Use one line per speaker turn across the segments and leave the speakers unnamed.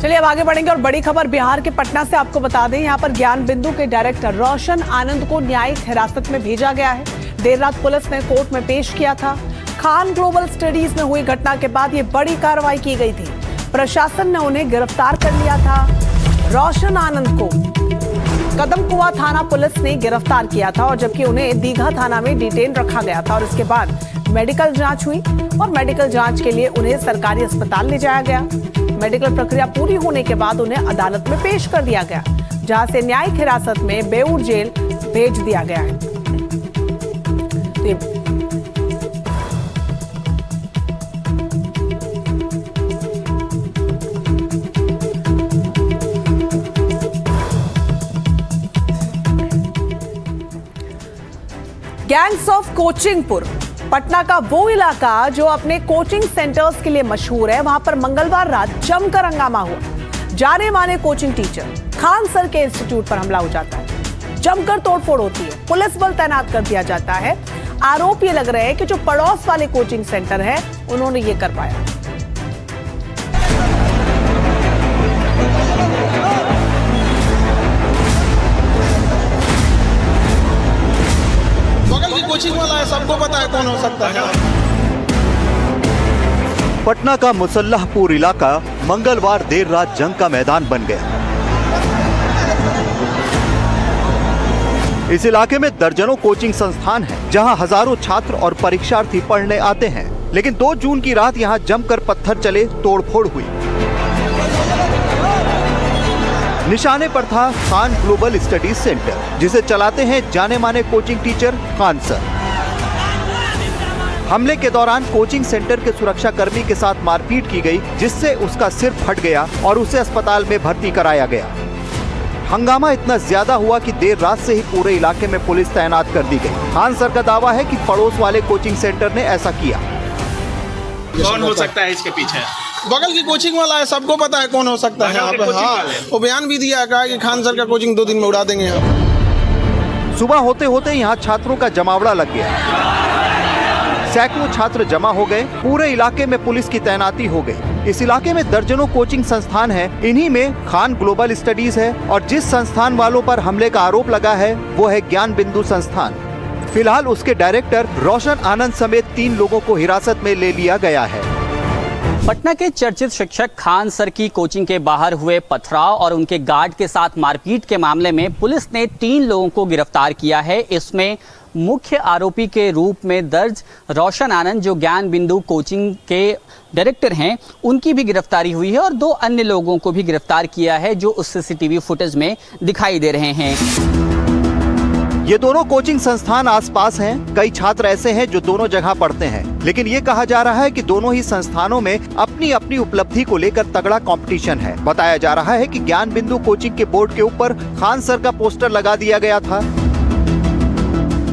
चलिए अब आगे बढ़ेंगे और बड़ी खबर बिहार के पटना से आपको बता दें। यहाँ पर ज्ञान बिंदु के डायरेक्टर रोशन आनंद को न्यायिक हिरासत में भेजा गया है। देर रात पुलिस ने कोर्ट में पेश किया था। खान ग्लोबल स्टडीज में हुई घटना के बाद ये बड़ी कार्रवाई की गई थी। प्रशासन ने उन्हें गिरफ्तार कर लिया था। रोशन आनंद को कदमकुआ थाना पुलिस ने गिरफ्तार किया था और जबकि उन्हें दीघा थाना में डिटेन रखा गया था और इसके बाद मेडिकल जांच हुई और मेडिकल जांच के लिए उन्हें सरकारी अस्पताल ले जाया गया। मेडिकल प्रक्रिया पूरी होने के बाद उन्हें अदालत में पेश कर दिया गया, जहां से न्यायिक हिरासत में बेऊर जेल भेज दिया गया है। गैंग्स ऑफ कोचिंगपुर पटना का वो इलाका जो अपने कोचिंग सेंटर्स के लिए मशहूर है। वहां पर मंगलवार रात जमकर हंगामा हुआ। जाने माने कोचिंग टीचर खान सर के इंस्टीट्यूट पर हमला हो जाता है। जमकर तोड़फोड़ होती है। पुलिस बल तैनात कर दिया जाता है। आरोप ये लग रहे हैं कि जो पड़ोस वाले कोचिंग सेंटर है उन्होंने ये करवाया।
कोचिंग वाला है, सबको पता है कौन हो सकता है।
पटना का मुसल्लाहपुर इलाका मंगलवार देर रात जंग का मैदान बन गया। इस इलाके में दर्जनों कोचिंग संस्थान हैं, जहां हजारों छात्र और परीक्षार्थी पढ़ने आते हैं। लेकिन 2 जून की रात यहां जमकर पत्थर चले, तोड़फोड़ हुई। निशाने पर था खान ग्लोबल स्टडीज सेंटर, जिसे चलाते हैं जाने माने कोचिंग टीचर खान सर। हमले के दौरान कोचिंग सेंटर के सुरक्षा कर्मी के साथ मारपीट की गई, जिससे उसका सिर फट गया और उसे अस्पताल में भर्ती कराया गया। हंगामा इतना ज्यादा हुआ कि देर रात से ही पूरे इलाके में पुलिस तैनात कर दी गई। खान सर का दावा है कि पड़ोस वाले कोचिंग सेंटर ने ऐसा किया।
कौन हो सकता है इसके पीछे?
बगल की कोचिंग वाला है, सबको पता है कौन हो सकता है। हाँ, वो बयान भी दिया है कि खान सर का कोचिंग 2 दिन में उड़ा देंगे यहाँ।
सुबह होते होते यहाँ छात्रों का जमावड़ा लग गया। सैकड़ों छात्र जमा हो गए। पूरे इलाके में पुलिस की तैनाती हो गई। इस इलाके में दर्जनों कोचिंग संस्थान हैं। इन्हीं में खान ग्लोबल स्टडीज है और जिस संस्थान वालों पर हमले का आरोप लगा है वो है ज्ञान बिंदु संस्थान। फिलहाल उसके डायरेक्टर रोशन आनंद समेत 3 लोगों को हिरासत में ले लिया गया है।
पटना के चर्चित शिक्षक खान सर की कोचिंग के बाहर हुए पथराव और उनके गार्ड के साथ मारपीट के मामले में पुलिस ने 3 लोगों को गिरफ्तार किया है। इसमें मुख्य आरोपी के रूप में दर्ज रोशन आनंद, जो ज्ञान बिंदु कोचिंग के डायरेक्टर हैं, उनकी भी गिरफ्तारी हुई है और 2 अन्य लोगों को भी गिरफ्तार किया है, जो उस सीसीटीवी फुटेज में दिखाई दे रहे हैं।
ये दोनों कोचिंग संस्थान आसपास हैं। कई छात्र ऐसे हैं जो दोनों जगह पढ़ते हैं, लेकिन ये कहा जा रहा है कि दोनों ही संस्थानों में अपनी अपनी उपलब्धि को लेकर तगड़ा कंपटीशन है। बताया जा रहा है कि ज्ञान बिंदु कोचिंग के बोर्ड के ऊपर खान सर का पोस्टर लगा दिया गया था।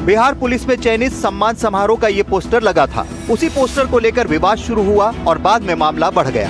बिहार पुलिस में चयनित सम्मान समारोह का ये पोस्टर लगा था। उसी पोस्टर को लेकर विवाद शुरू हुआ और बाद में मामला बढ़ गया।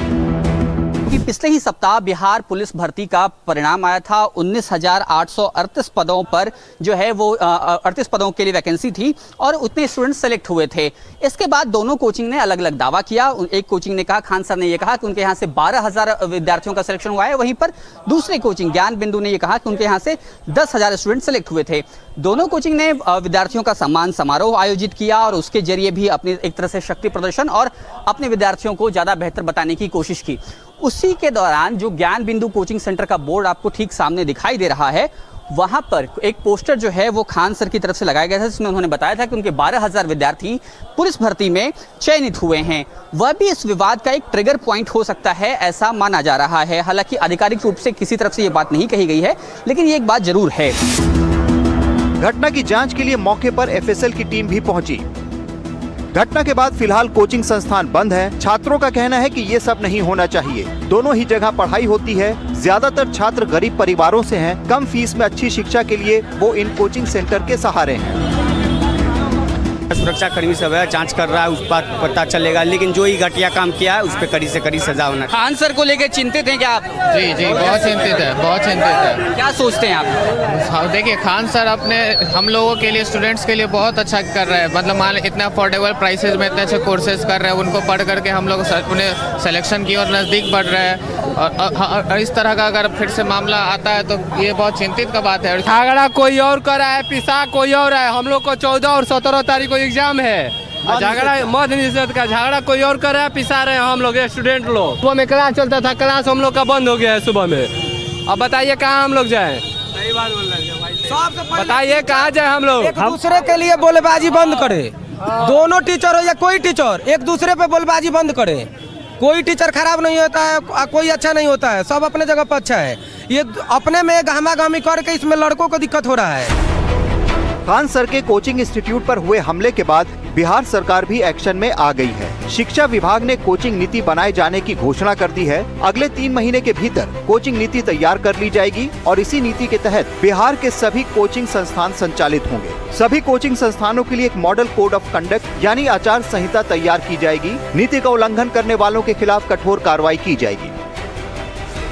पिछले ही सप्ताह बिहार पुलिस भर्ती का परिणाम आया था। 19,838 पदों पर जो है वो 38 पदों के लिए वैकेंसी थी और उतने स्टूडेंट सेलेक्ट हुए थे। इसके बाद दोनों कोचिंग ने अलग अलग दावा किया। एक कोचिंग ने कहा, खान सर ने ये कहा कि उनके यहाँ से 12,000 विद्यार्थियों का सिलेक्शन हुआ है। वहीं पर दूसरी कोचिंग ज्ञान बिंदु ने ये कहा कि उनके यहाँ से 10,000 स्टूडेंट सेलेक्ट हुए थे। दोनों कोचिंग ने विद्यार्थियों का सम्मान समारोह आयोजित किया और उसके जरिए भी अपनी एक तरह से शक्ति प्रदर्शन और अपने विद्यार्थियों को ज़्यादा बेहतर बताने की कोशिश की। उसी के दौरान जो ज्ञान बिंदु कोचिंग सेंटर का बोर्ड आपको ठीक सामने दिखाई दे रहा है, वहां पर एक पोस्टर जो है वो खान सर की तरफ से लगाया गया था, जिसमें उन्होंने बताया था कि उनके 12,000 विद्यार्थी पुलिस भर्ती में चयनित हुए हैं। वह भी इस विवाद का एक ट्रिगर पॉइंट हो सकता है, ऐसा माना जा रहा है। हालांकि आधिकारिक रूप से किसी तरफ से ये बात नहीं कही गई है, लेकिन ये एक बात जरूर है।
घटना की जांच के लिए मौके पर एफएसएल की टीम भी पहुंची। घटना के बाद फिलहाल कोचिंग संस्थान बंद है। छात्रों का कहना है कि ये सब नहीं होना चाहिए। दोनों ही जगह पढ़ाई होती है। ज्यादातर छात्र गरीब परिवारों से हैं। कम फीस में अच्छी शिक्षा के लिए वो इन कोचिंग सेंटर के सहारे हैं।
सुरक्षा कर्मी सब है, जांच कर रहा है, उस पर पता चलेगा, लेकिन जो ही घटिया काम किया है उस पर कड़ी से कड़ी सजा होना।
खान सर को लेकर चिंतित हैं क्या आप?
जी जी, बहुत चिंतित है, बहुत चिंतित है।
क्या सोचते हैं आप?
हाँ, देखिए खान सर अपने हम लोगों के लिए, स्टूडेंट्स के लिए बहुत अच्छा कर रहे हैं। मतलब मान इतना अफोर्डेबल प्राइसेस में इतने अच्छे कोर्सेज कर रहे हैं, उनको पढ़ करके हम लोग उन्हें सिलेक्शन की और नज़दीक बढ़ रहे हैं। और इस तरह का अगर फिर से मामला आता है तो ये बहुत चिंतित का बात है।
झगड़ा कोई और कर रहा है, पिसा कोई और है। हम लोग को 14 और 17 तारीख को एग्जाम है। झगड़ा मध्य निषेध का झगड़ा कोई और कर रहा है, पिसा रहे हैं हम लोग स्टूडेंट लोग। सुबह में क्लास चलता था, क्लास हम लोग का बंद हो गया है सुबह में। अब बताइए कहाँ हम लोग जाएं? सही बात बोल रहे हैं भाई, बताइए कहाँ जाए हम लोग?
एक दूसरे के लिए बोलेबाजी बंद करे। दोनों टीचर हो या कोई टीचर, एक दूसरे पे बोलेबाजी बंद करे। कोई टीचर खराब नहीं होता है, कोई अच्छा नहीं होता है, सब अपने जगह पर अच्छा है। ये अपने में गहमा-गहमी करके इसमें लड़कों को दिक्कत हो रहा है।
खान सर के कोचिंग इंस्टीट्यूट पर हुए हमले के बाद बिहार सरकार भी एक्शन में आ गई है। शिक्षा विभाग ने कोचिंग नीति बनाए जाने की घोषणा कर दी है। अगले 3 महीने के भीतर कोचिंग नीति तैयार कर ली जाएगी और इसी नीति के तहत बिहार के सभी कोचिंग संस्थान संचालित होंगे। सभी कोचिंग संस्थानों के लिए एक मॉडल कोड ऑफ कंडक्ट यानी आचार संहिता तैयार की जाएगी। नीति का उल्लंघन करने वालों के खिलाफ कठोर कार्रवाई की जाएगी।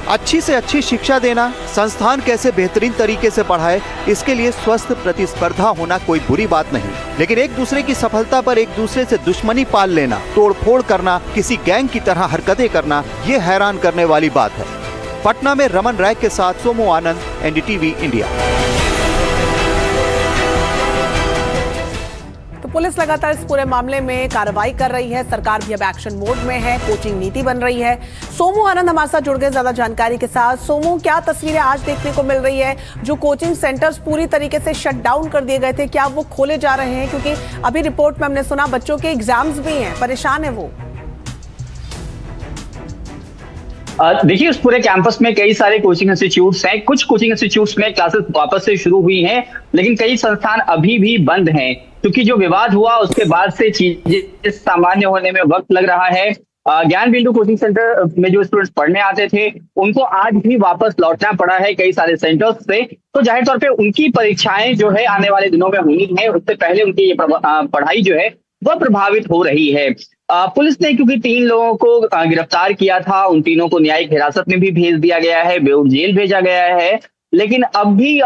अच्छी से अच्छी शिक्षा देना, संस्थान कैसे बेहतरीन तरीके से पढ़ाए, इसके लिए स्वस्थ प्रतिस्पर्धा होना कोई बुरी बात नहीं। लेकिन एक दूसरे की सफलता पर एक दूसरे से दुश्मनी पाल लेना, तोड़फोड़ करना, किसी गैंग की तरह हरकतें करना, ये हैरान करने वाली बात है। पटना में रमन राय के साथ सोमू आनंद, एनडीटीवी इंडिया।
पुलिस लगातार इस पूरे मामले में कार्रवाई कर रही है। सरकार भी अब एक्शन मोड में है, कोचिंग नीति बन रही है। सोमू आनंद हमारे साथ जुड़ गए ज्यादा जानकारी के साथ। सोमू, क्या तस्वीरें आज देखने को मिल रही है? जो कोचिंग सेंटर्स पूरी तरीके से शट डाउन कर दिए गए थे, क्या वो खोले जा रहे हैं? क्योंकि अभी रिपोर्ट में हमने सुना बच्चों के एग्जाम्स भी हैं, परेशान है वो।
देखिए, उस पूरे कैंपस में कई सारे कोचिंग इंस्टीट्यूट्स हैं। कुछ कोचिंग इंस्टीट्यूट्स में क्लासेस वापस से शुरू हुई हैं, लेकिन कई संस्थान अभी भी बंद हैं, क्योंकि जो विवाद हुआ उसके बाद से चीजें सामान्य होने में वक्त लग रहा है। ज्ञान बिंदु कोचिंग सेंटर में जो स्टूडेंट्स पढ़ने आते थे, उनको आज भी वापस लौटना पड़ा है कई सारे सेंटर्स से। तो जाहिर तौर पे उनकी परीक्षाएं जो है आने वाले दिनों में होनी है, उससे पहले उनकी ये पढ़ाई जो है वह प्रभावित हो रही है। पुलिस ने क्योंकि 3 लोगों को गिरफ्तार किया था, उन तीनों को न्यायिक हिरासत में भी भेज दिया गया है, बेऊर जेल भेजा गया है। लेकिन अब भी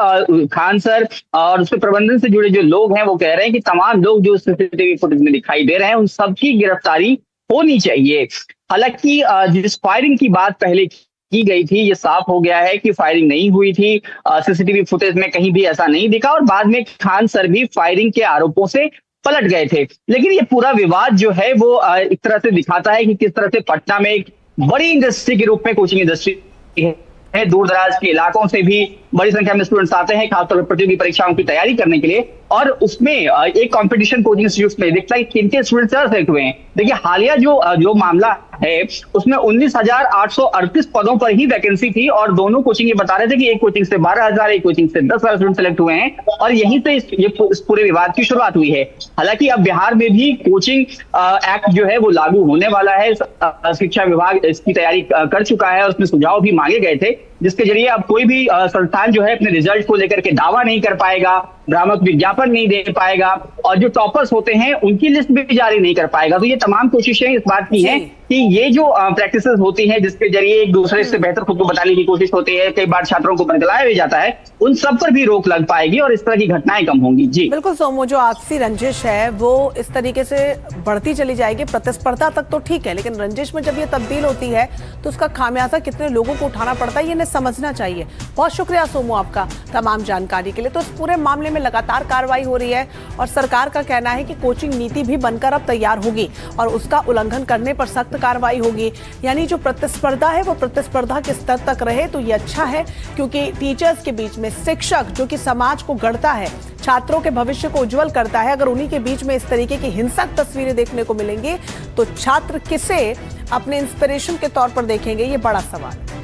खान सर और उसके प्रबंधन से जुड़े जो लोग हैं वो कह रहे हैं कि तमाम लोग जो सीसीटीवी फुटेज में दिखाई दे रहे हैं उन सबकी गिरफ्तारी होनी चाहिए। हालांकि जिस फायरिंग की बात पहले की गई थी, ये साफ हो गया है कि फायरिंग नहीं हुई थी। सीसीटीवी फुटेज में कहीं भी ऐसा नहीं दिखा और बाद में खान सर भी फायरिंग के आरोपों से पलट गए थे। लेकिन ये पूरा विवाद जो है वो एक तरह से दिखाता है कि किस तरह से पटना में एक बड़ी इंडस्ट्री के रूप में कोचिंग इंडस्ट्री है। दूर दराज के इलाकों से भी बड़ी संख्या में स्टूडेंट्स आते हैं, खासतौर पर प्रतियोगी परीक्षाओं की तैयारी करने के लिए। और उसमें एक कंपटीशन कोचिंग इंस्टीट्यूट में दिखता है कि किन के स्टूडेंट्स सेलेक्ट हुए हैं। देखिए, हालिया जो मामला है उसमें 19,838 पदों पर ही वैकेंसी थी और दोनों कोचिंग ये बता रहे थे कि एक कोचिंग से 12,000, एक कोचिंग से 10,000 स्टूडेंट सेलेक्ट हुए हैं और यहीं से इस पूरे विवाद की शुरुआत हुई है। हालांकि अब बिहार में भी कोचिंग एक्ट जो है वो लागू होने वाला है। शिक्षा विभाग इसकी तैयारी कर चुका है और उसमें सुझाव भी मांगे गए थे, जिसके जरिए अब कोई भी संस्थान जो है अपने रिजल्ट को लेकर के दावा नहीं कर पाएगा, भ्रामक विज्ञापन नहीं दे पाएगा और जो टॉपर्स होते हैं उनकी लिस्ट भी जारी नहीं कर पाएगा। तो ये तमाम कोशिशें इस बात की हैं कि ये जो प्रैक्टिसेस होती हैं जिसके जरिए एक दूसरे से बेहतर खुद को बताने की कोशिश होती है, कई बार छात्रों को बरगलाया भी जाता है, उन सब पर भी रोक लग पाएगी और इस तरह की घटनाएं कम होंगी। जी
बिल्कुल सोमू, जो आपसी रंजिश है वो इस तरीके से बढ़ती चली जाएगी। प्रतिस्पर्धा तक तो ठीक है, लेकिन रंजिश में जब ये तब्दील होती है तो उसका खामियाजा कितने लोगों को उठाना पड़ता है, ये इन्हें समझना चाहिए। बहुत शुक्रिया सोमू आपका तमाम जानकारी के लिए। तो इस पूरे मामले में लगातार कार्रवाई हो रही है और सरकार का कहना है कि कोचिंग नीति भी बनकर अब तैयार होगी और उसका उल्लंघन करने पर सख्त कार्रवाई होगी। यानी जो प्रतिस्पर्धा है वो प्रतिस्पर्धा के स्तर तक रहे तो ये अच्छा है, क्योंकि टीचर्स के बीच में शिक्षक जो कि समाज को गढ़ता है, छात्रों के भविष्य को उज्जवल करता है, अगर उन्हीं के बीच में इस तरीके की हिंसक तस्वीरें देखने को मिलेंगी तो छात्र किसे अपने इंस्पिरेशन के तौर पर देखेंगे, ये बड़ा सवाल है।